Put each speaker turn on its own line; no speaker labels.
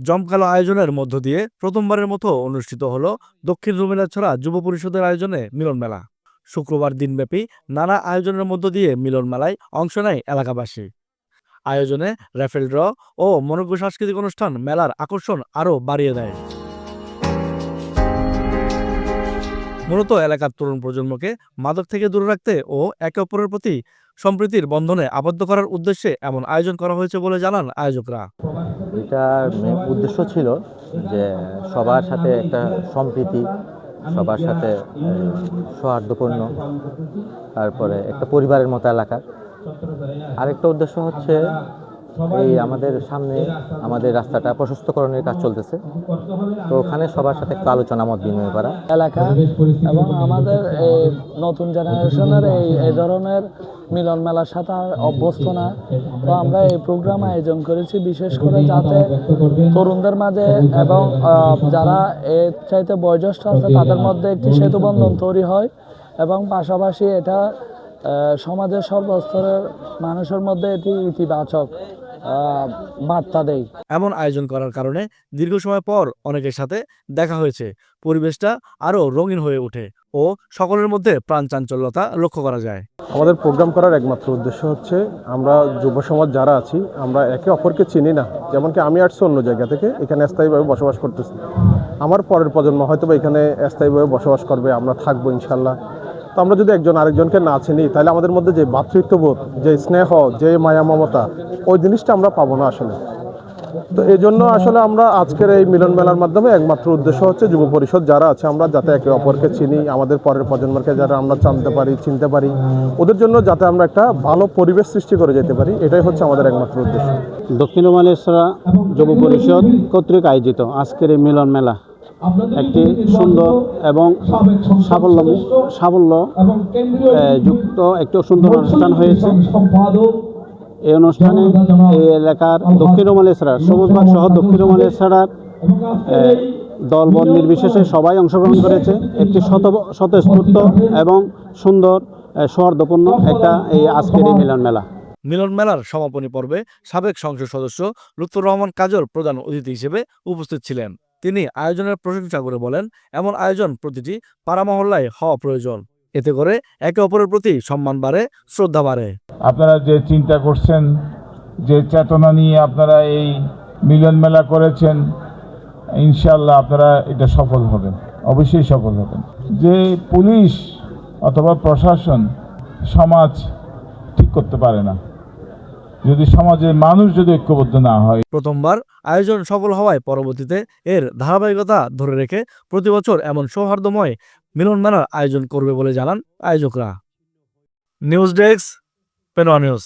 জমকালো আয়োজনের মধ্য দিয়ে প্রথমবারের মতো অনুষ্ঠিত হলো দক্ষিণ রুমেলাছড়া যুব পরিষদের আয়োজনে মিলন মেলা। শুক্রবার দিনব্যাপী নানা আয়োজনের মধ্য দিয়ে মিলন মেলায় অংশ নেয় এলাকাবাসী। আয়োজনে র্যাফেল ড্র ও মনোজ্ঞ সাংস্কৃতিক অনুষ্ঠান মেলার আকর্ষণ আরও বাড়িয়ে দেয়। মূলত এলাকার তরুণ প্রজন্মকে মাদক থেকে দূরে রাখতে ও একে অপরের প্রতি সম্প্রীতির বন্ধনে আবদ্ধ করার উদ্দেশ্যে এমন আয়োজন করা হয়েছে বলে জানান আয়োজকরা।
এটার উদ্দেশ্য ছিল যে সবার সাথে একটা সম্প্রীতি, সবার সাথে সৌহার্দ্যপূর্ণ, তারপরে একটা পরিবারের মতো এলাকা। আরেকটা উদ্দেশ্য হচ্ছে এই আমাদের সামনে আমাদের রাস্তাটা প্রশস্তকরণের কাজ চলতেছে, তো ওখানে সবার সাথে একটু আলোচনা মত বিনিময় করা
এলাকা এবং আমাদের এই নতুন জেনারেশনের এই ধরনের মিলন মেলার সাথে অভ্যস্ত না। তো আমরা এই প্রোগ্রাম আয়োজন করেছি বিশেষ করে যাতে তরুণদের মাঝে এবং যারা এর চাইতে বয়োজ্যেষ্ঠ আছে তাদের মধ্যে একটি সেতুবন্ধন তৈরি হয় এবং পাশাপাশি এটা সমাজের সর্বস্তরের মানুষের মধ্যে এটি ইতিবাচক বার্তা দেয়।
এমন আয়োজন করার কারণে দীর্ঘ সময় পর অনেকের সাথে দেখা হয়েছে, পরিবেশটা আরও রঙিন হয়ে ওঠে ও সকলের মধ্যে প্রাণ চাঞ্চল্যতা লক্ষ্য করা যায়।
আমাদের প্রোগ্রাম করার একমাত্র উদ্দেশ্য হচ্ছে আমরা যুব সমাজ যারা আছি আমরা একে অপরকে চিনি না। যেমন কি আমি আসছি অন্য জায়গা থেকে, এখানে স্থায়ীভাবে বসবাস করতেছি, আমার পরের প্রজন্ম হয়তো বা এখানে স্থায়ীভাবে বসবাস করবে, আমরা থাকবো ইনশাল্লাহ। তো আমরা যদি একজন আরেকজনকে না চিনি তাহলে আমাদের মধ্যে যে ভ্রাতৃত্ববোধ, যে স্নেহ, যে মায়া মমতা, ওই জিনিসটা আমরা পাবো না আসলে। তো এই জন্য আসলে আমরা আজকের এই মিলন মেলার মাধ্যমে একমাত্র উদ্দেশ্য হচ্ছে যুব পরিষদ যারা আছে আমরা যাতে একে অপরকে চিনি, আমাদের পরের প্রজন্মকে যারা আমরা জানতে পারি, চিনতে পারি, ওদের জন্য যাতে আমরা একটা ভালো পরিবেশ সৃষ্টি করে যেতে পারি, এটাই হচ্ছে আমাদের একমাত্র উদ্দেশ্য।
দক্ষিণ রুমেলাছড়া যুব পরিষদ কর্তৃক আয়োজিত আজকের এই মিলন মেলা একটি সুন্দর এবং সাফল্য যুক্ত একটি সুন্দর অনুষ্ঠান হয়েছে। এই অনুষ্ঠানে এই এলাকার দক্ষিণ রুমেলাছড়া সবুজবাগ সহ দক্ষিণ রুমেলাছড়ার দলবল নির্বিশেষে সবাই অংশগ্রহণ করেছে। একটি স্বতঃস্ফূর্ত এবং সুন্দর সৌহার্দ্যপূর্ণ একটা এই আজকের এই মিলন মেলা।
মিলন মেলার সমাপনী পর্বে সাবেক সংসদ সদস্য লুৎফর রহমান কাজল প্রধান অতিথি হিসেবে উপস্থিত ছিলেন। তিনি আয়োজনের প্রশংসা করে বলেন, এমন আয়োজন প্রতিটি পাড়া মহল্লায় হওয়া প্রয়োজন। এতে করে একে অপরের প্রতি সম্মান বাড়ে, শ্রদ্ধা বাড়ে।
আপনারা যে চিন্তা করছেন, যে চেতনা নিয়ে আপনারা এই মিলন মেলা করেছেন, ইনশাআল্লাহ আপনারা এটা সফল হবেন, অবশ্যই সফল হবেন। যে পুলিশ অথবা প্রশাসন সমাজ ঠিক করতে পারে না যদি সমাজের মানুষ যদি ঐক্যবদ্ধ না হয়।
প্রথমবার আয়োজন সফল হওয়ায় পরবর্তীতে এর ধারাবাহিকতা ধরে রেখে প্রতি বছর এমন সৌহার্দ্যময় মিলন মেলার আয়োজন করবে বলে জানান আয়োজকরা। News desk, Penoya news.